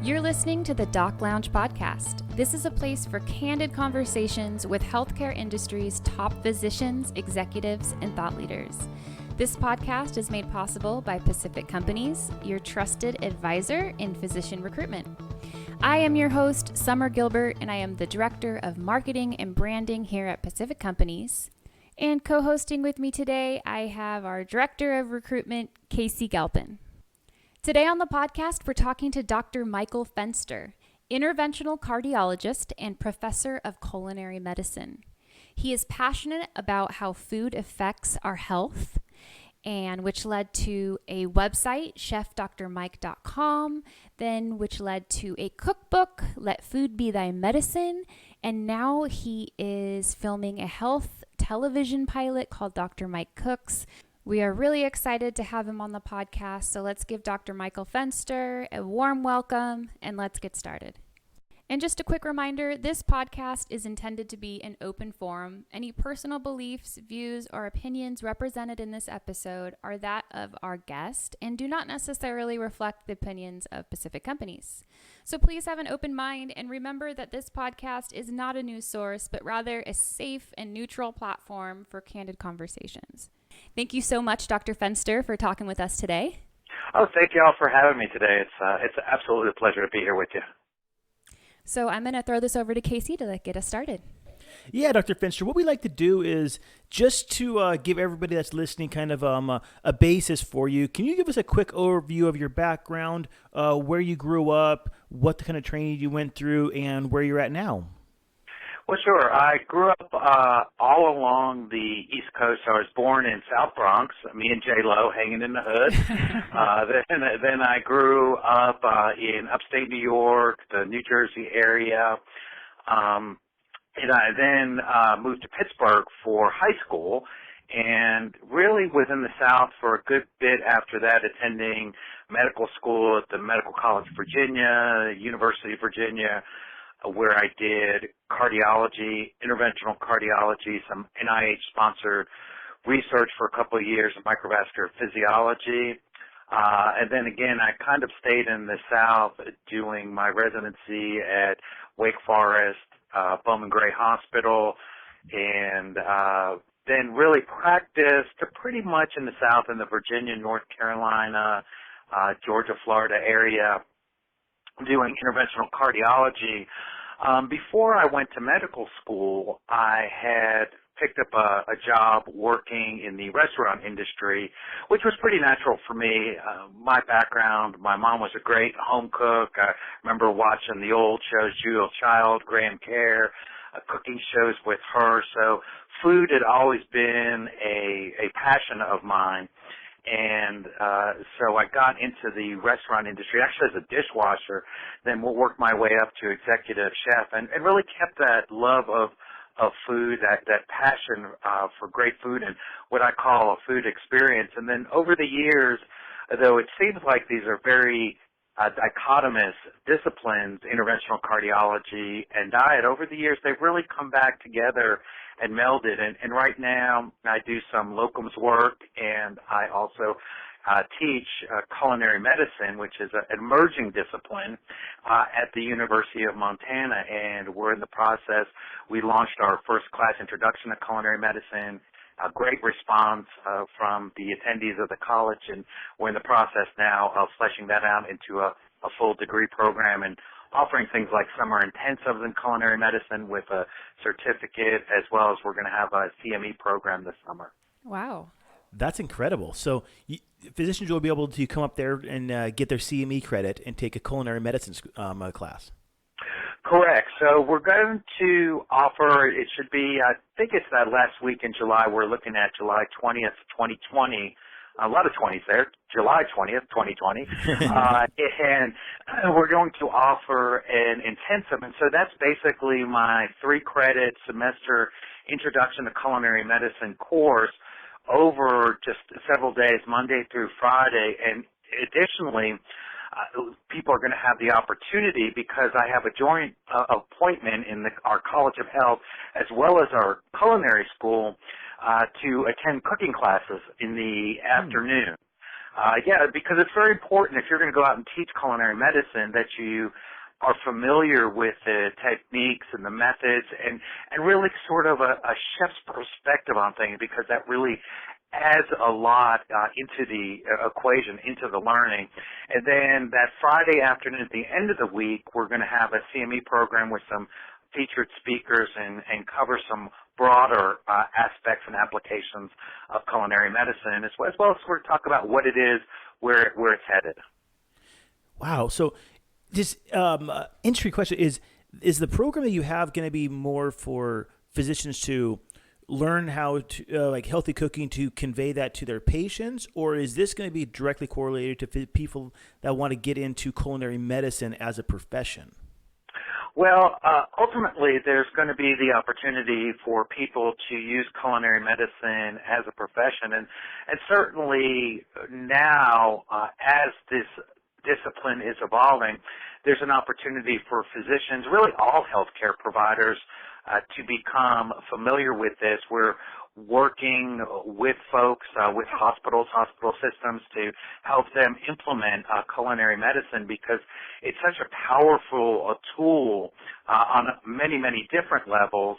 You're listening to the Doc Lounge podcast. This is a place for candid conversations with healthcare industry's top physicians, executives, and thought leaders. This podcast is made possible by Pacific Companies, your trusted advisor in physician recruitment. I am your host, Summer Gilbert, and I am the Director of Marketing and Branding here at Pacific Companies. And co-hosting with me today, I have our Director of Recruitment, Casey Galpin. Today on the podcast, we're talking to Dr. Michael Fenster, Interventional Cardiologist and Professor of Culinary Medicine. He is passionate about how food affects our health, and which led to a website, chefdrmike.com, then which led to a cookbook, Let Food Be Thy Medicine, and now he is filming a health television pilot called Dr. Mike Cooks. We are really excited to have him on the podcast, so let's give Dr. Michael Fenster a warm welcome, and let's get started. And just a quick reminder, this podcast is intended to be an open forum. Any personal beliefs, views, or opinions represented in this episode are that of our guest and do not necessarily reflect the opinions of Pacific Companies. So please have an open mind and remember that this podcast is not a news source, but rather a safe and neutral platform for candid conversations. Thank you so much, Dr. Fenster, for talking with us today. Oh, thank you all for having me today. It's absolutely a pleasure to be here with you. So I'm going to throw this over to Casey to get us started. Yeah, Dr. Fenster, what we like to do is just to give everybody that's listening kind of a basis for you. Can you give us a quick overview of your background, where you grew up, what kind of training you went through, and where you're at now? Well, sure. I grew up all along the East Coast. I was born in South Bronx, me and J-Lo hanging in the hood. Then I grew up in upstate New York, the New Jersey area. And I then moved to Pittsburgh for high school and really was in the South for a good bit after that, attending medical school at the Medical College of Virginia, University of Virginia, where I did cardiology, interventional cardiology, some NIH-sponsored research for a couple of years in microvascular physiology. And then again, I kind of stayed in the South doing my residency at Wake Forest, Bowman Gray Hospital, and then really practiced pretty much in the South, in the Virginia, North Carolina, Georgia, Florida area, doing interventional cardiology. Before I went to medical school, I had picked up a job working in the restaurant industry, which was pretty natural for me. My background, my mom was a great home cook. I remember watching the old shows, Julia Child, Graham Kerr, cooking shows with her. So food had always been a passion of mine. And so I got into the restaurant industry, actually as a dishwasher, then worked my way up to executive chef, and really kept that love of food, that passion for great food and what I call a food experience. And then over the years, though it seems like these are very dichotomous disciplines, interventional cardiology and diet, over the years they've really come back together and melded. And right now I do some locums work, and I also teach culinary medicine, which is an emerging discipline at the University of Montana, and we're in the process. We launched our first class introduction to culinary medicine. A great response from the attendees of the college, and we're in the process now of fleshing that out into a full degree program and offering things like summer intensives in culinary medicine with a certificate, as well as we're going to have a CME program this summer. Wow. That's incredible. So physicians will be able to come up there and get their CME credit and take a culinary medicine class. Correct. So we're going to offer, it should be, I think it's that last week in July. We're looking at July 20th, 2020. A lot of 20s there. July 20th, 2020. And we're going to offer an intensive. And so that's basically my 3-credit semester introduction to culinary medicine course over just several days, Monday through Friday. And additionally, people are going to have the opportunity, because I have a joint appointment in our College of Health as well as our culinary school, to attend cooking classes in the afternoon. Because it's very important if you're going to go out and teach culinary medicine that you are familiar with the techniques and the methods and really sort of a chef's perspective on things, because that really adds a lot into the equation, into the learning. And then that Friday afternoon at the end of the week, we're going to have a CME program with some featured speakers and cover some broader aspects and applications of culinary medicine, as well as sort of talk about what it is, where it's headed. Wow. So this entry question is the program that you have going to be more for physicians to learn how to like healthy cooking to convey that to their patients, or is this going to be directly correlated to people that want to get into culinary medicine as a profession? Well, ultimately, there's going to be the opportunity for people to use culinary medicine as a profession, and certainly now, as this discipline is evolving, there's an opportunity for physicians, really all healthcare providers, to become familiar with this. We're working with folks, with hospitals, hospital systems to help them implement culinary medicine, because it's such a powerful tool on many, many different levels.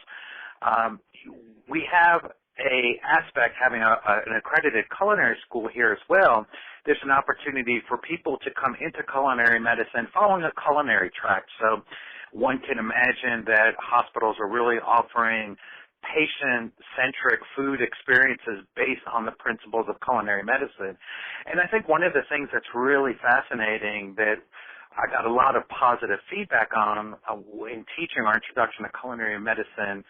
We have a aspect, having an accredited culinary school here as well. There's an opportunity for people to come into culinary medicine following a culinary track. So one can imagine that hospitals are really offering patient-centric food experiences based on the principles of culinary medicine. And I think one of the things that's really fascinating that I got a lot of positive feedback on in teaching our Introduction to Culinary Medicine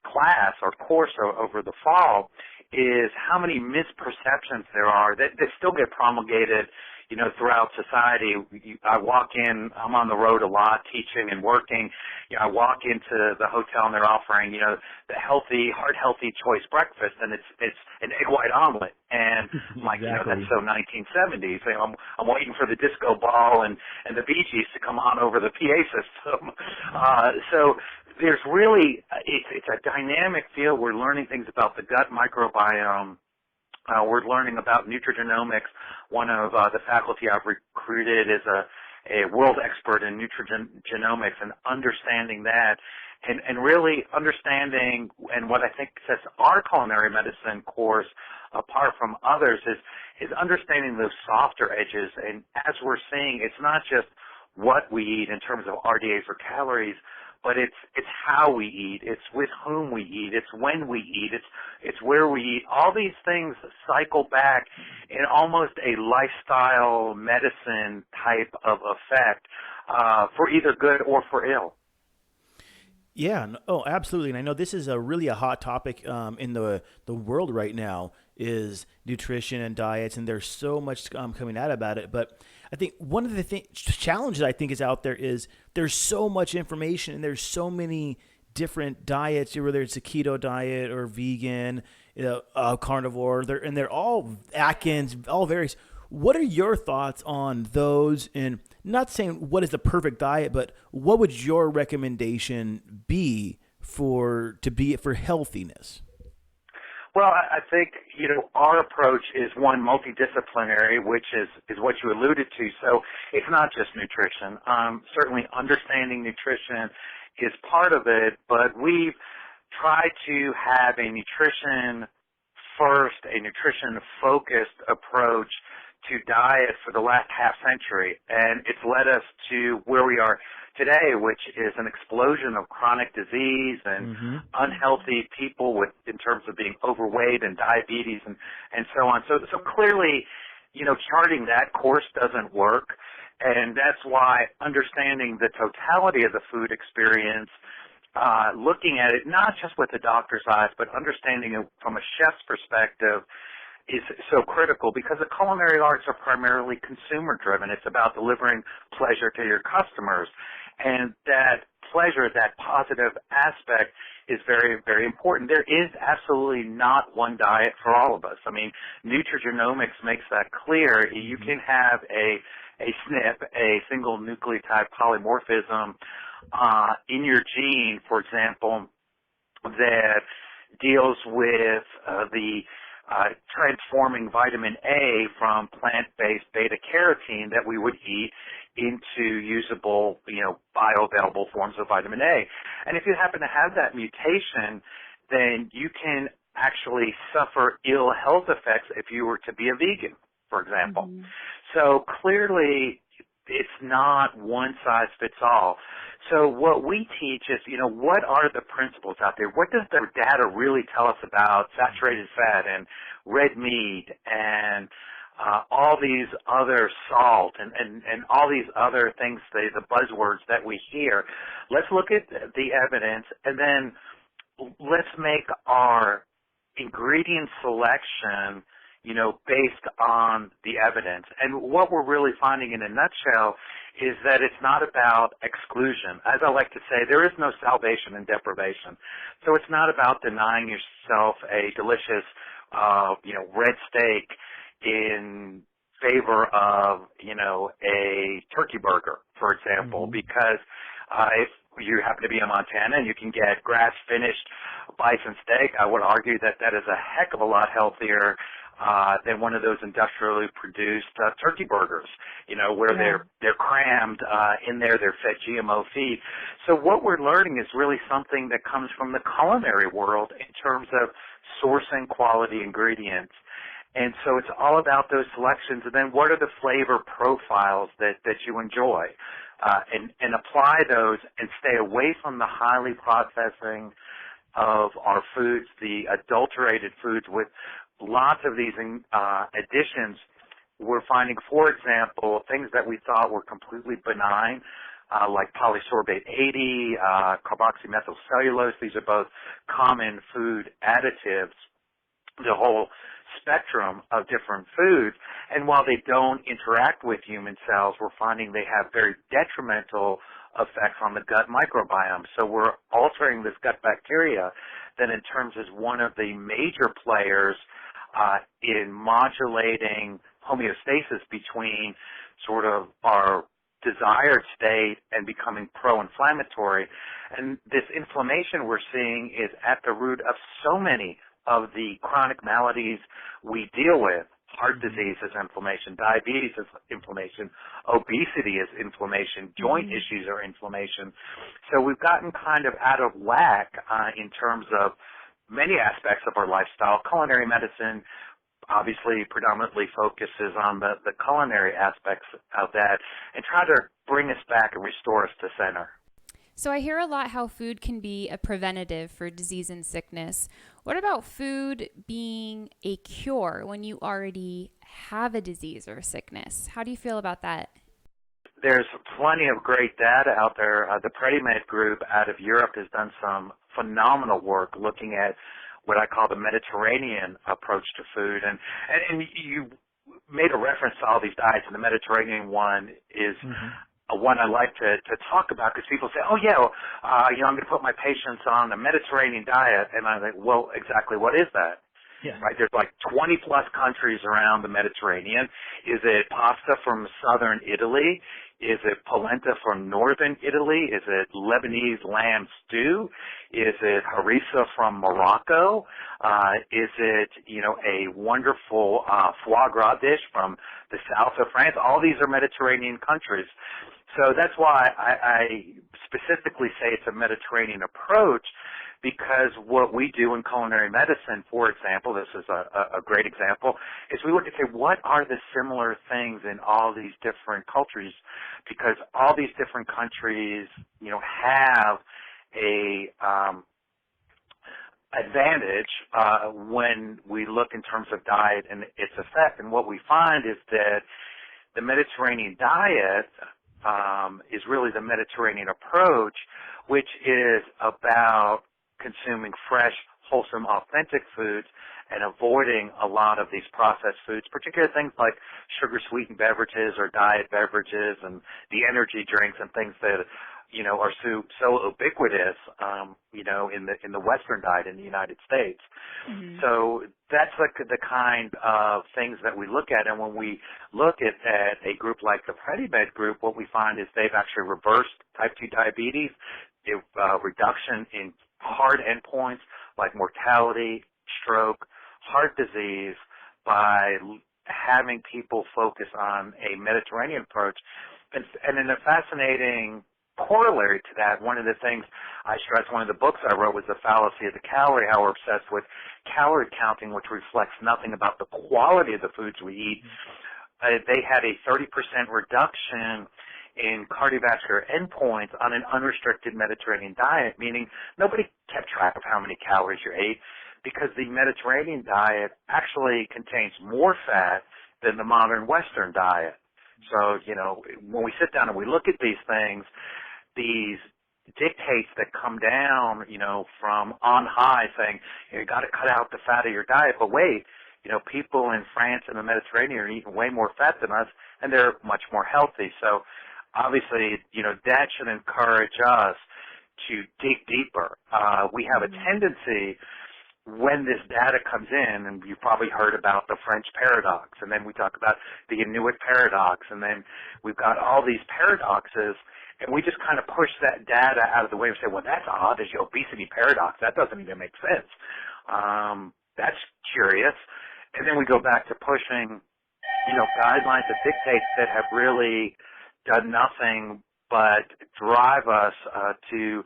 class or course over the fall is how many misperceptions there are that still get promulgated, throughout society. I walk in, I'm on the road a lot teaching and working. I walk into the hotel and they're offering, the heart healthy choice breakfast, and it's an egg white omelet. And I'm like, Exactly. that's so 1970s. I'm waiting for the disco ball and the Bee Gees to come on over the PA system. So there's really, it's a dynamic field. We're learning things about the gut microbiome. We're learning about nutrigenomics. One of the faculty I've recruited is a world expert in nutrigenomics, and understanding that and really understanding, and what I think sets our culinary medicine course apart from others is understanding those softer edges. And as we're seeing, it's not just what we eat in terms of RDAs or calories, but it's how we eat, it's with whom we eat, it's when we eat, it's where we eat. All these things cycle back in almost a lifestyle medicine type of effect, for either good or for ill. Yeah. Oh, absolutely. And I know this is really a hot topic in the world right now, is nutrition and diets, and there's so much coming out about it. But I think one of the challenges I think is out there is there's so much information, and there's so many different diets, whether it's a keto diet or vegan, carnivore, they're all Atkins, all various. What are your thoughts on those? And not saying what is the perfect diet, but what would your recommendation be for healthiness? Well, I think, our approach is one multidisciplinary, which is what you alluded to. So it's not just nutrition. Certainly understanding nutrition is part of it, but we've tried to have a nutrition-focused approach to diet for the last half century, and it's led us to where we are today, which is an explosion of chronic disease and unhealthy people in terms of being overweight and diabetes and so on. So clearly, charting that course doesn't work, and that's why understanding the totality of the food experience, looking at it not just with the doctor's eyes, but understanding it from a chef's perspective is so critical, because the culinary arts are primarily consumer-driven. It's about delivering pleasure to your customers. And that pleasure, that positive aspect is very, very important. There is absolutely not one diet for all of us. I mean, nutrigenomics makes that clear. You can have a SNP, a single nucleotide polymorphism, in your gene, for example, that deals with the transforming vitamin A from plant-based beta-carotene that we would eat into usable, bioavailable forms of vitamin A. And if you happen to have that mutation, then you can actually suffer ill health effects if you were to be a vegan, for example. Mm-hmm. So clearly, it's not one size fits all. So what we teach is, what are the principles out there? What does the data really tell us about saturated fat and red meat and all these other salt and all these other things, the buzzwords that we hear? Let's look at the evidence, and then let's make our ingredient selection based on the evidence. And what we're really finding in a nutshell is that it's not about exclusion. As I like to say, there is no salvation in deprivation. So it's not about denying yourself a delicious, red steak in favor of, a turkey burger, for example, because if you happen to be in Montana and you can get grass-finished bison steak, I would argue that is a heck of a lot healthier than one of those industrially produced turkey burgers, where they're crammed in there, they're fed GMO feed. So what we're learning is really something that comes from the culinary world in terms of sourcing quality ingredients. And so it's all about those selections, and then what are the flavor profiles that you enjoy, and apply those and stay away from the highly processing of our foods, the adulterated foods with lots of these additions. We're finding, for example, things that we thought were completely benign, like polysorbate 80, carboxymethylcellulose. These are both common food additives, the whole spectrum of different foods. And while they don't interact with human cells, we're finding they have very detrimental effects on the gut microbiome. So we're altering this gut bacteria that in terms is one of the major players in modulating homeostasis between sort of our desired state and becoming pro-inflammatory. And this inflammation we're seeing is at the root of so many of the chronic maladies we deal with. Heart disease is inflammation, diabetes is inflammation, obesity is inflammation, joint issues are inflammation. So we've gotten kind of out of whack in terms of many aspects of our lifestyle. Culinary medicine obviously predominantly focuses on the culinary aspects of that and try to bring us back and restore us to center. So I hear a lot how food can be a preventative for disease and sickness. What about food being a cure when you already have a disease or a sickness? How do you feel about that? There's plenty of great data out there. The PrettyMed group out of Europe has done some phenomenal work looking at what I call the Mediterranean approach to food. And you made a reference to all these diets, and the Mediterranean one is one I like to talk about, because people say, I'm going to put my patients on a Mediterranean diet. And I think, well, exactly what is that? Yeah. Right, there's like 20-plus countries around the Mediterranean. Is it pasta from southern Italy? Is it polenta from northern Italy? Is it Lebanese lamb stew? Is it harissa from Morocco? Is it, a wonderful foie gras dish from the south of France? All these are Mediterranean countries. So that's why I specifically say it's a Mediterranean approach, because what we do in culinary medicine, for example, this is a great example, is we look and say, what are the similar things in all these different cultures? Because all these different countries, have a advantage when we look in terms of diet and its effect. And what we find is that the Mediterranean diet is really the Mediterranean approach, which is about consuming fresh, wholesome, authentic foods and avoiding a lot of these processed foods, particularly things like sugar-sweetened beverages or diet beverages and the energy drinks and things that, are so ubiquitous, in the Western diet in the United States. Mm-hmm. So that's the kind of things that we look at. And when we look at a group like the PrettyMed group, what we find is they've actually reversed type 2 diabetes, reduction in hard endpoints like mortality, stroke, heart disease by having people focus on a Mediterranean approach. And in a fascinating corollary to that, one of the things I stress, one of the books I wrote was The Fallacy of the Calorie, how we're obsessed with calorie counting, which reflects nothing about the quality of the foods we eat. They had a 30% reduction in cardiovascular endpoints on an unrestricted Mediterranean diet, meaning nobody kept track of how many calories you ate, because the Mediterranean diet actually contains more fat than the modern Western diet. So, when we sit down and we look at these things, these dictates that come down, from on high saying, you got to cut out the fat of your diet. But wait, people in France and the Mediterranean are eating way more fat than us, and they're much more healthy. So obviously, that should encourage us to dig deeper. We have a tendency when this data comes in, and you've probably heard about the French paradox, and then we talk about the Inuit paradox, and then we've got all these paradoxes, and we just kind of push that data out of the way and say, well, that's odd. There's the obesity paradox. That doesn't even make sense. That's curious. And then we go back to pushing, guidelines and dictates that have really done nothing but drive us to,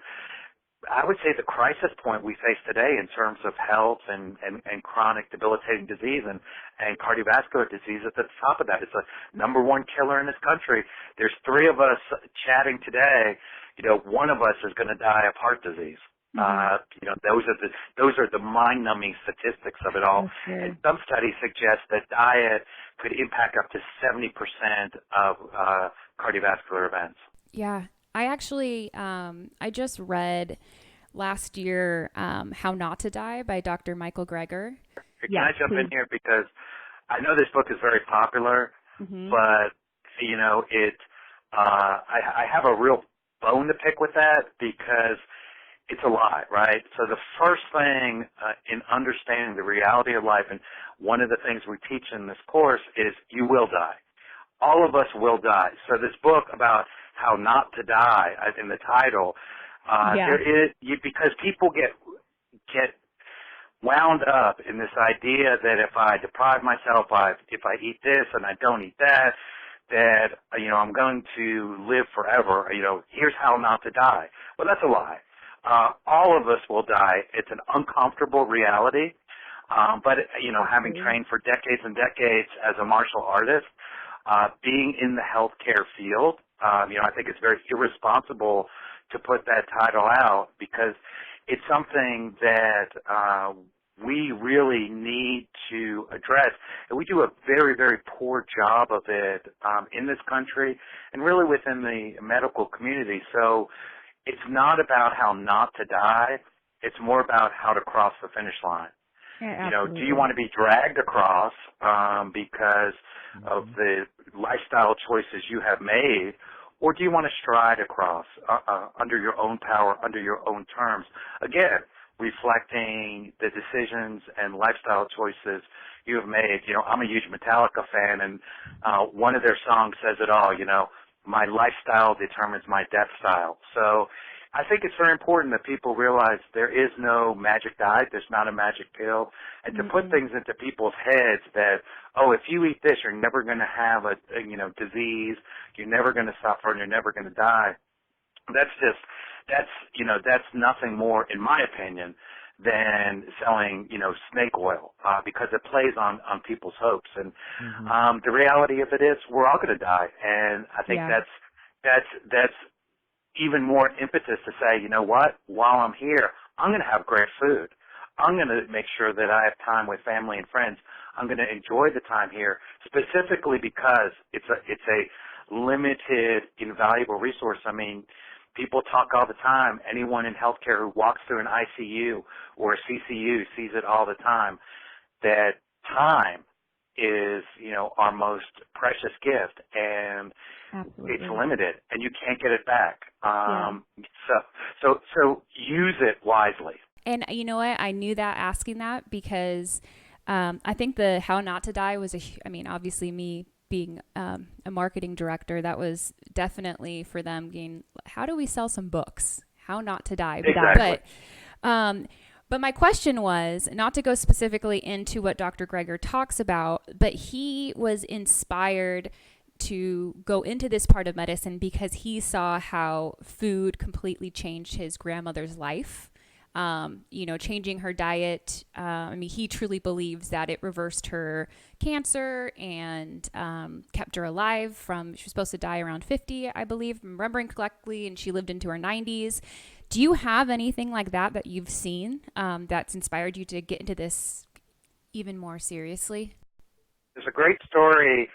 I would say, the crisis point we face today in terms of health and chronic debilitating disease and cardiovascular disease at the top of that. It's the number one killer in this country. There's 3 of us chatting today. One of us is going to die of heart disease. Those are the mind-numbing statistics of it all. And some studies suggest that diet could impact up to 70% of cardiovascular events. Yeah. I actually, I just read last year, How Not to Die by Dr. Michael Greger. Can I jump in here? Because I know this book is very popular, but, I have a real bone to pick with that because it's a lie, right? So the first thing in understanding the reality of life, and one of the things we teach in this course, is you will die. All of us will die. So this book about how not to die, in the title, because people get wound up in this idea that if I deprive myself, if I eat this and I don't eat that, I'm going to live forever. Here's how not to die. Well, that's a lie. All of us will die. It's an uncomfortable reality. But having trained for decades and decades as a martial artist, being in the healthcare field, I think it's very irresponsible to put that title out because it's something that we really need to address. And we do a very, very poor job of it in this country and really within the medical community. So it's not about how not to die. It's more about how to cross the finish line. Yeah, do you want to be dragged across because of the lifestyle choices you have made, or do you want to stride across under your own power, under your own terms? Again, reflecting the decisions and lifestyle choices you have made. I'm a huge Metallica fan, and one of their songs says it all, my lifestyle determines my death style. So I think it's very important that people realize there is no magic diet. There's not a magic pill. And to put things into people's heads that, if you eat this, you're never going to have a disease. You're never going to suffer and you're never going to die. That's nothing more, in my opinion, than selling, snake oil, because it plays on people's hopes. And the reality of it is we're all going to die. And I think that's even more impetus to say, you know what, while I'm here, I'm going to have great food. I'm going to make sure that I have time with family and friends. I'm going to enjoy the time here, specifically because it's a limited, invaluable resource. I mean, people talk all the time. Anyone in healthcare who walks through an ICU or a CCU sees it all the time, that time is, our most precious gift, and Absolutely. It's limited, and you can't get it back. So use it wisely. And you know what? I knew that asking that because I think the How Not to Die was obviously me being a marketing director, that was definitely for them being, how do we sell some books? How Not to Die. Exactly. But my question was not to go specifically into what Dr. Greger talks about, but he was inspired to go into this part of medicine because he saw how food completely changed his grandmother's life. Changing her diet. He truly believes that it reversed her cancer and kept her alive she was supposed to die around 50, I believe, remembering correctly, and she lived into her 90s. Do you have anything like that you've seen that's inspired you to get into this even more seriously? There's a great story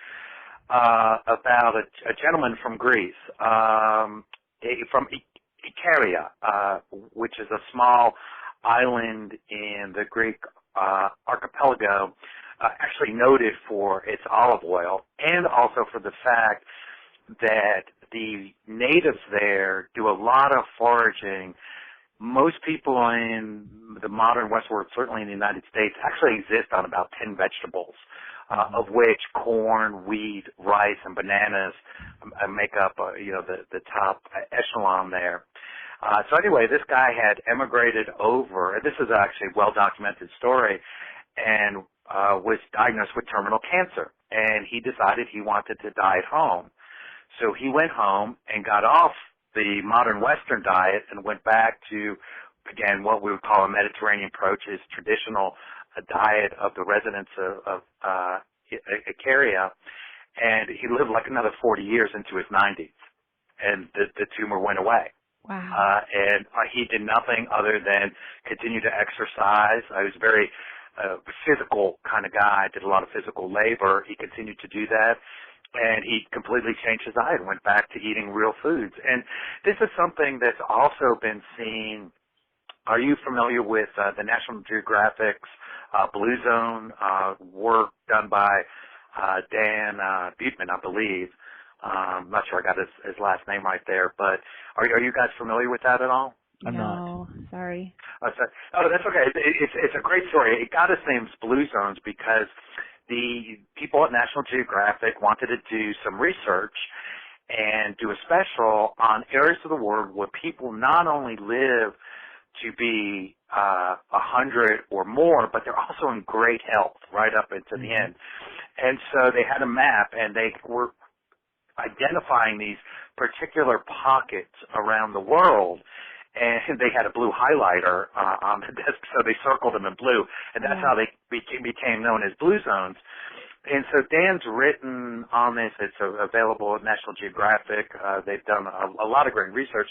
about a gentleman from Greece, from Ikaria, which is a small island in the Greek archipelago, actually noted for its olive oil and also for the fact that the natives there do a lot of foraging. Most people in the modern West world, certainly in the United States, actually exist on about 10 vegetables, of which corn, wheat, rice, and bananas make up, the top echelon there. So anyway, this guy had emigrated over, and this is actually a well-documented story, and was diagnosed with terminal cancer. And he decided he wanted to die at home. So he went home and got off the modern Western diet and went back to, again, what we would call a Mediterranean approach, is traditional diet of the residents of Ikaria. And he lived like another 40 years into his 90s. And the tumor went away. Wow. And he did nothing other than continue to exercise. I was a very physical kind of guy, did a lot of physical labor. He continued to do that. And he completely changed his diet and went back to eating real foods. And this is something that's also been seen. Are you familiar with the National Geographic's Blue Zone work done by Dan Buteman, I believe? I'm not sure I got his last name right there, but are you guys familiar with that at all? I'm not. No, sorry. Oh, that's okay. It's a great story. It got its name Blue Zones because the people at National Geographic wanted to do some research and do a special on areas of the world where people not only live to be 100 or more, but they're also in great health right up into the end. And so they had a map, and they were identifying these particular pockets around the world, and they had a blue highlighter on the desk, so they circled them in blue, and that's how they became known as Blue Zones. And so Dan's written on this. It's available at National Geographic. They've done a lot of great research.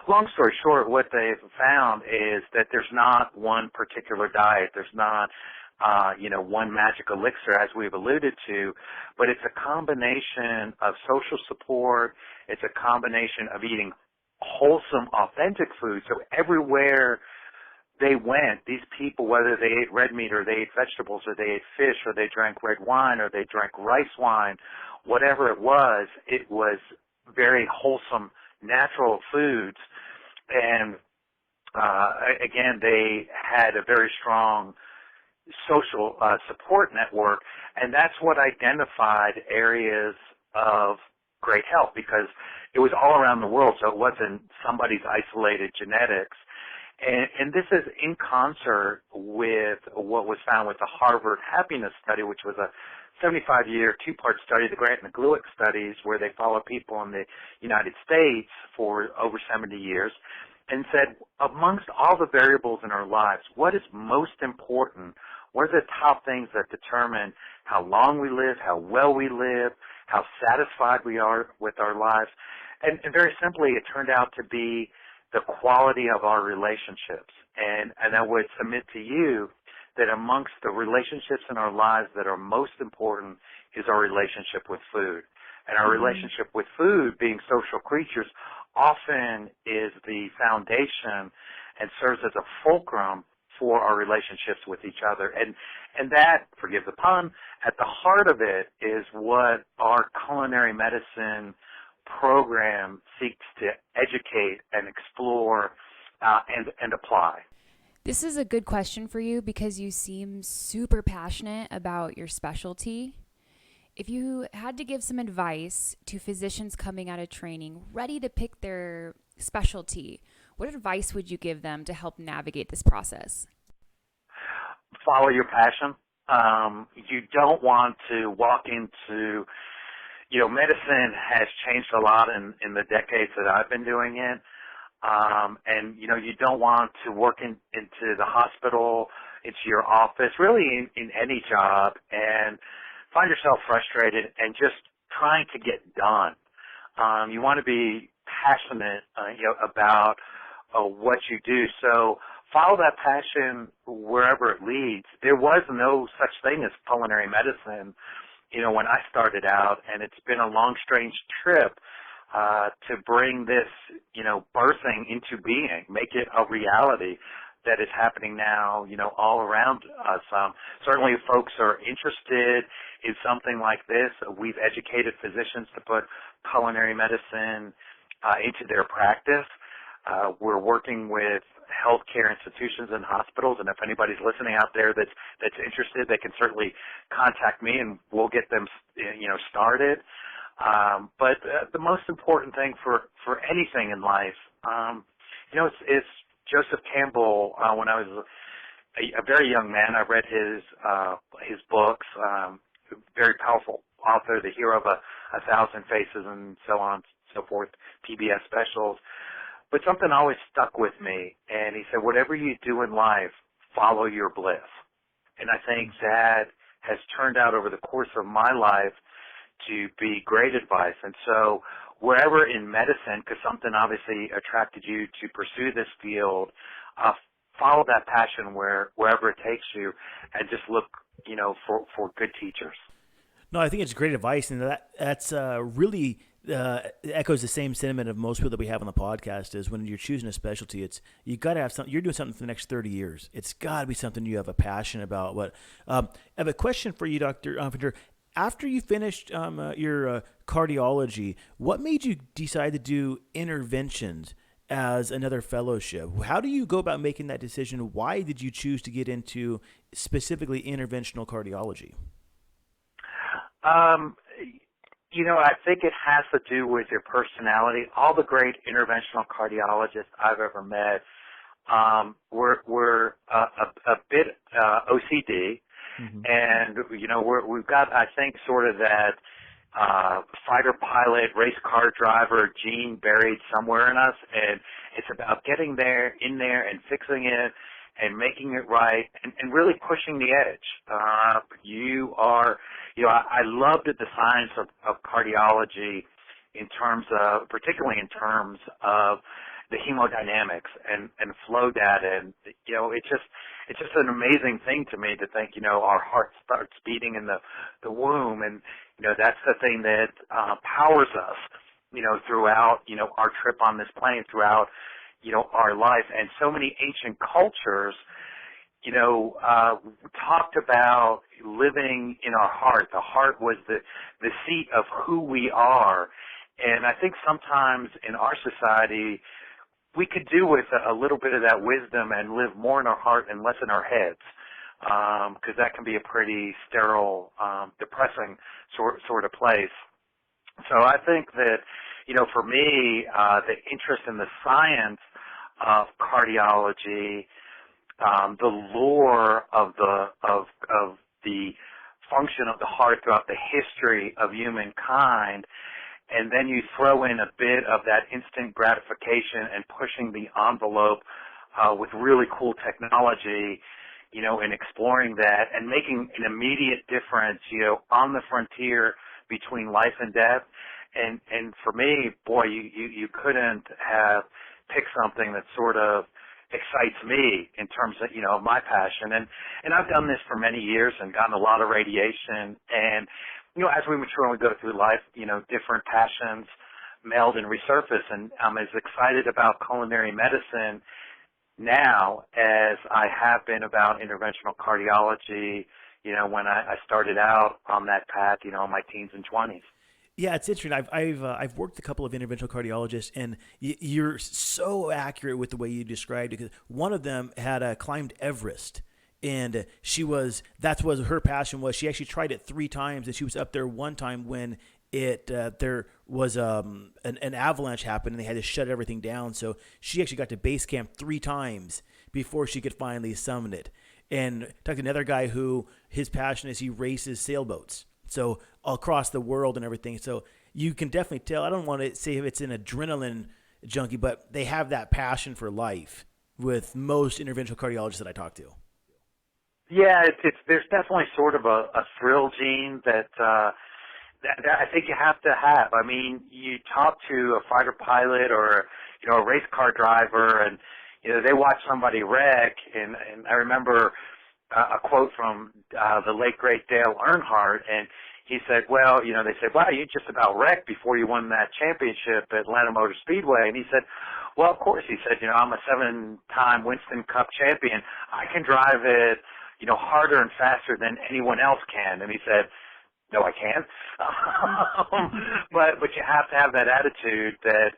Long story short, what they've found is that there's not one particular diet. There's not one magic elixir, as we've alluded to, but it's a combination of social support. It's a combination of eating wholesome, authentic food. So everywhere they went, these people, whether they ate red meat or they ate vegetables or they ate fish or they drank red wine or they drank rice wine, whatever it was very wholesome, natural foods. And again, they had a very strong social support network, and that's what identified areas of great health, because it was all around the world, so it wasn't somebody's isolated genetics. And this is in concert with what was found with the Harvard Happiness Study, which was a 75-year, two-part study, the Grant and the Glueck studies, where they followed people in the United States for over 70 years and said, amongst all the variables in our lives, what is most important? What are the top things that determine how long we live, how well we live, how satisfied we are with our lives? And very simply, it turned out to be the quality of our relationships. And I would submit to you that amongst the relationships in our lives that are most important is our relationship with food. And our relationship with food, being social creatures, often is the foundation and serves as a fulcrum for our relationships with each other. And that, forgive the pun, at the heart of it is what our culinary medicine program seeks to educate and explore and apply. This is a good question for you because you seem super passionate about your specialty. If you had to give some advice to physicians coming out of training, ready to pick their specialty, what advice would you give them to help navigate this process? follow your passion. You don't want to walk into, medicine has changed a lot in the decades that I've been doing it. And you don't want to work into the hospital, into your office, really in any job, and find yourself frustrated and just trying to get done. You want to be passionate, about what you do. So follow that passion wherever it leads. There was no such thing as culinary medicine, when I started out, and it's been a long, strange trip to bring this, birthing into being, make it a reality that is happening now, all around us. Certainly if folks are interested in something like this, we've educated physicians to put culinary medicine into their practice. We're working with healthcare institutions and hospitals, and if anybody's listening out there that's interested, they can certainly contact me and we'll get them, started. But the most important thing for anything in life, it's Joseph Campbell. When I was a very young man, I read his books. Very powerful author, the hero of a thousand faces, and so on and so forth. PBS specials. But something always stuck with me, and he said, whatever you do in life, follow your bliss. And I think that has turned out over the course of my life to be great advice. And so wherever in medicine, because something obviously attracted you to pursue this field, follow that passion wherever it takes you, and just look, for good teachers. No, I think it's great advice, and that's really echoes the same sentiment of most people that we have on the podcast. Is when you're choosing a specialty, it's you got to have something. You're doing something for the next 30 years. It's got to be something you have a passion about. But I have a question for you, Dr. Fenster. After you finished your cardiology, what made you decide to do interventions as another fellowship? How do you go about making that decision? Why did you choose to get into specifically interventional cardiology? I think it has to do with your personality. All the great interventional cardiologists I've ever met were a bit OCD. Mm-hmm. And, we've got, I think, sort of that fighter pilot, race car driver gene buried somewhere in us. And it's about getting in there and fixing it and making it right and really pushing the edge. I loved the science of cardiology particularly in terms of the hemodynamics and flow data. And, it's just an amazing thing to me to think, our heart starts beating in the womb. And, that's the thing that powers us, throughout, our trip on this plane, throughout, our life. And so many ancient cultures, talked about living in our heart. The heart was the seat of who we are. And I think sometimes in our society, we could do with a little bit of that wisdom and live more in our heart and less in our heads, because that can be a pretty sterile, depressing sort of place. So I think that, for me, the interest in the science of cardiology, the lore of the function of the heart throughout the history of humankind, and then you throw in a bit of that instant gratification and pushing the envelope with really cool technology, and exploring that and making an immediate difference, on the frontier between life and death. And for me, boy, you couldn't have picked something that sort of excites me in terms of, my passion. And I've done this for many years and gotten a lot of radiation. And, as we mature and we go through life, different passions meld and resurface. And I'm as excited about culinary medicine now as I have been about interventional cardiology, when I started out on that path, in my teens and 20s. Yeah, it's interesting. I've worked with a couple of interventional cardiologists, and you're so accurate with the way you described it. Because one of them had climbed Everest, and that's what her passion was. She actually tried it 3 times, and she was up there one time when there was an avalanche happened, and they had to shut everything down. So she actually got to base camp 3 times before she could finally summit it. And talked to another guy who his passion is he races sailboats. So across the world and everything. So you can definitely tell. I don't want to say if it's an adrenaline junkie, but they have that passion for life with most interventional cardiologists that I talk to. Yeah, there's definitely sort of a thrill gene that I think you have to have. I mean, you talk to a fighter pilot or a race car driver, and they watch somebody wreck. And I remember a quote from the late great Dale Earnhardt, and he said, "Well, they said, wow, you just about wrecked before you won that championship at Atlanta Motor Speedway." And he said, "Well, of course," he said, "I'm a 7-time Winston Cup champion. I can drive it, harder and faster than anyone else can." And he said, "No, I can't." But you have to have that attitude that,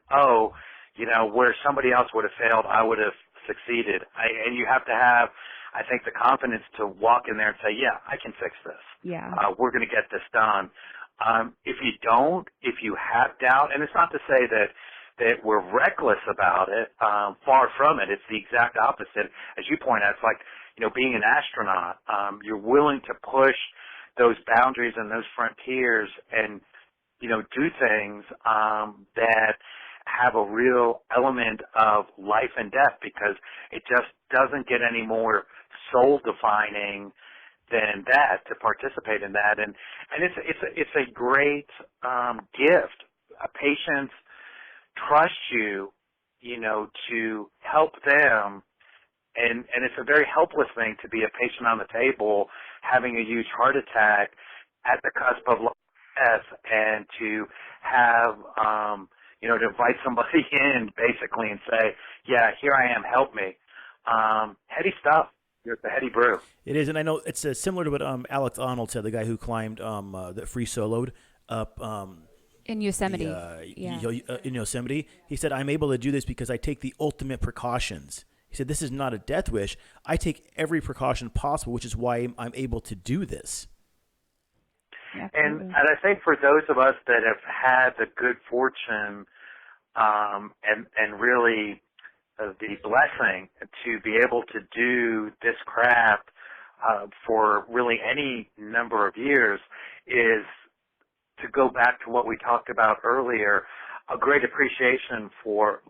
where somebody else would have failed, I would have succeeded. And you have to have, I think, the confidence to walk in there and say, "Yeah, I can fix this. Yeah. We're going to get this done." If you don't, if you have doubt, and it's not to say that we're reckless about it, far from it. It's the exact opposite. As you point out, it's like, being an astronaut, you're willing to push those boundaries and those frontiers and, do things that have a real element of life and death, because it just doesn't get any more soul-defining than that to participate in that. And it's a great gift. Patients trust you, to help them. And it's a very helpless thing to be a patient on the table having a huge heart attack at the cusp of death, and to have, to invite somebody in basically and say, "Yeah, here I am, help me." Heady stuff. It's a heady brew. It is, and I know it's similar to what Alex Honnold said, the guy who climbed that free soloed up in Yosemite. In Yosemite. He said, "I'm able to do this because I take the ultimate precautions." He said, "This is not a death wish. I take every precaution possible, which is why I'm able to do this." And I think for those of us that have had the good fortune and really the blessing to be able to do this craft for really any number of years, is to go back to what we talked about earlier, a great appreciation for,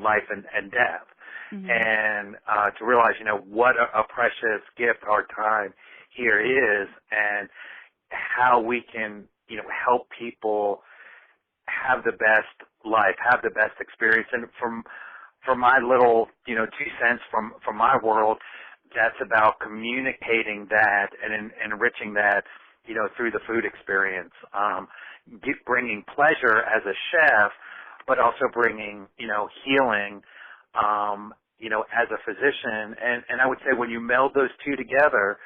life and death. Mm-hmm. And to realize, what a precious gift our time here is, and how we can, help people have the best life, have the best experience. And from my little, 2 cents from my world, that's about communicating that and enriching that, through the food experience, bringing pleasure as a chef, but also bringing, healing, as a physician. And I would say when you meld those two together,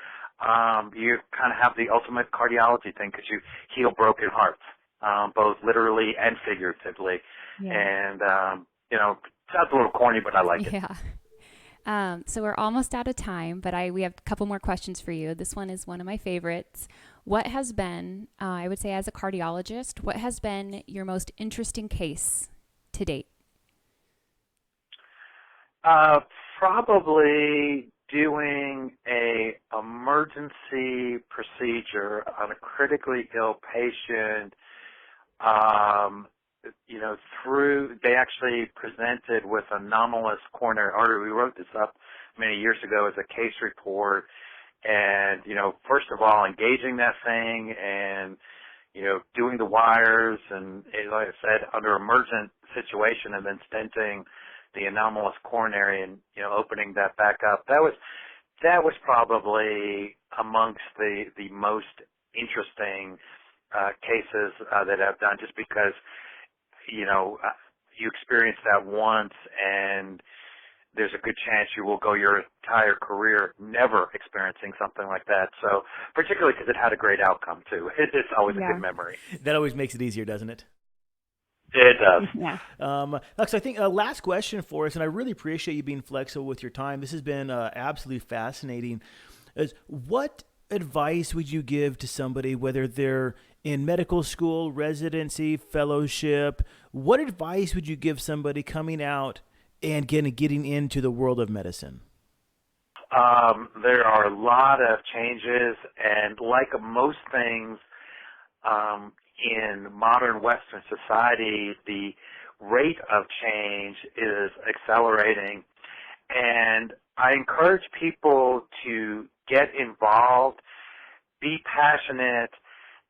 you kind of have the ultimate cardiology thing, because you heal broken hearts, both literally and figuratively. Yeah. And, sounds a little corny, but I like it. Yeah. So we're almost out of time, but we have a couple more questions for you. This one is one of my favorites. What has been, I would say as a cardiologist, what has been your most interesting case to date? Probably doing a emergency procedure on a critically ill patient, they actually presented with anomalous coronary artery. We wrote this up many years ago as a case report, and, first of all, engaging that thing and, doing the wires and, like I said, under emergent situation, and then stenting the anomalous coronary and, opening that back up. That was probably amongst the most interesting cases that I've done, just because, you experience that once, and there's a good chance you will go your entire career never experiencing something like that. So, particularly because it had a great outcome, too. It's always a good memory. That always makes it easier, doesn't it? It does. Yeah. Alex, I think last question for us, and I really appreciate you being flexible with your time. This has been absolutely fascinating. What advice would you give to somebody, whether they're in medical school, residency, fellowship? What advice would you give somebody coming out and getting into the world of medicine? there are a lot of changes, and like most things in modern Western society, the rate of change is accelerating. And I encourage people to get involved, be passionate,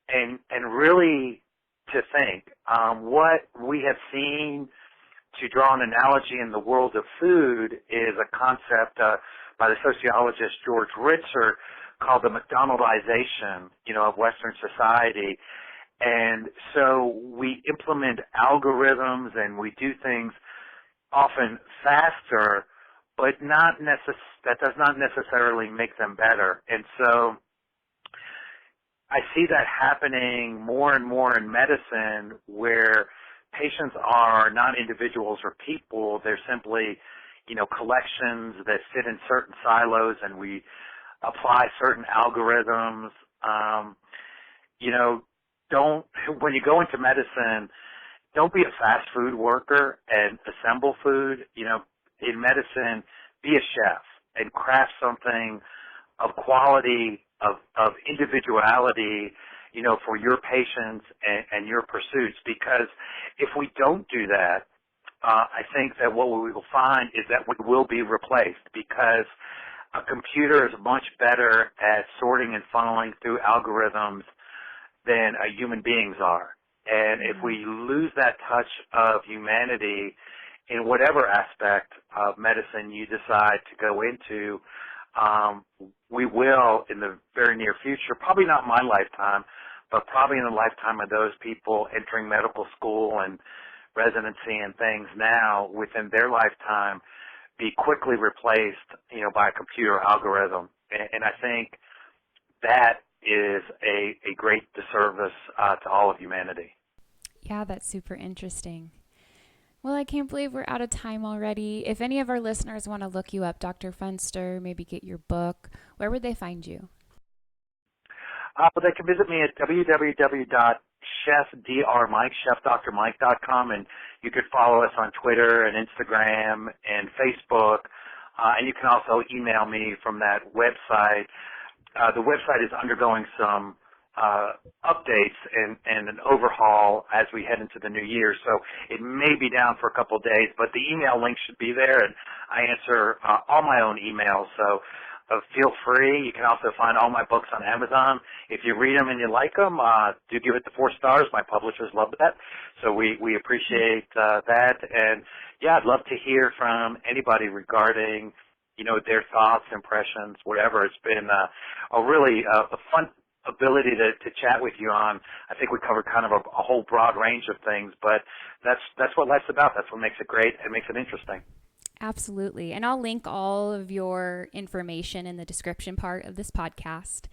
and really to think. What we have seen, to draw an analogy in the world of food, is a concept by the sociologist George Ritzer called the McDonaldization, of Western society. And so we implement algorithms and we do things often faster, but that does not necessarily make them better. And so I see that happening more and more in medicine, where patients are not individuals or people. They're simply, collections that sit in certain silos, and we apply certain algorithms. When you go into medicine, don't be a fast food worker and assemble food. In medicine, be a chef and craft something of quality, of individuality, for your patients and your pursuits. Because if we don't do that, I think that what we will find is that we will be replaced, because a computer is much better at sorting and funneling through algorithms than human beings are. And if we lose that touch of humanity in whatever aspect of medicine you decide to go into, we will, in the very near future, probably not my lifetime, but probably in the lifetime of those people entering medical school and residency and things now, within their lifetime, be quickly replaced, by a computer algorithm. And I think that is a great disservice to all of humanity. Yeah, that's super interesting. Well, I can't believe we're out of time already. If any of our listeners want to look you up, Dr. Fenster, maybe get your book, where would they find you? They can visit me at chefdrmike.com, and you could follow us on Twitter and Instagram and Facebook, and you can also email me from that website. The website is undergoing some updates and an overhaul as we head into the new year, so it may be down for a couple of days, but the email link should be there, and I answer all my own emails, so feel free. You can also find all my books on Amazon. If you read them and you like them, do give it the 4 stars. My publishers love that, so we appreciate that. And yeah, I'd love to hear from anybody regarding their thoughts, impressions, whatever. It's been a really a fun ability to chat with you on. I think we covered kind of a whole broad range of things, but that's what life's about. That's what makes it great and makes it interesting. Absolutely. And I'll link all of your information in the description part of this podcast.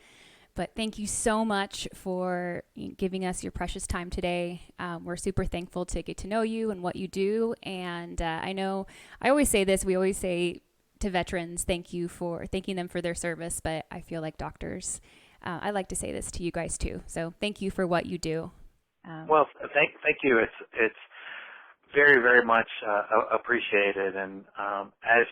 But thank you so much for giving us your precious time today. We're super thankful to get to know you and what you do. And I know I always say this, we always say to veterans, thanking them for their service. But I feel like doctors, I like to say this to you guys too. So thank you for what you do. Well, thank you. It's very, very much appreciated. And as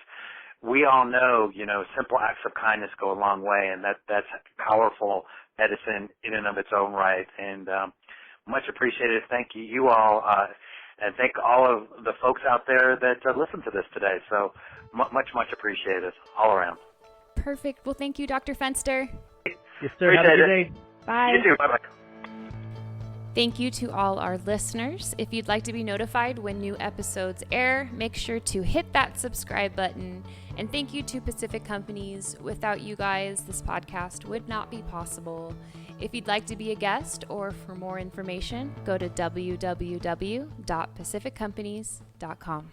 we all know, simple acts of kindness go a long way, and that's powerful medicine in and of its own right. And much appreciated. Thank you all, and thank all of the folks out there that listen to this today. So much appreciated all around. Perfect. Well, thank you, Dr. Fenster. Yes, sir. Have a good day. Bye. You too. Bye-bye. Thank you to all our listeners. If you'd like to be notified when new episodes air, make sure to hit that subscribe button. And thank you to Pacific Companies. Without you guys, this podcast would not be possible. If you'd like to be a guest or for more information, go to www.pacificcompanies.com.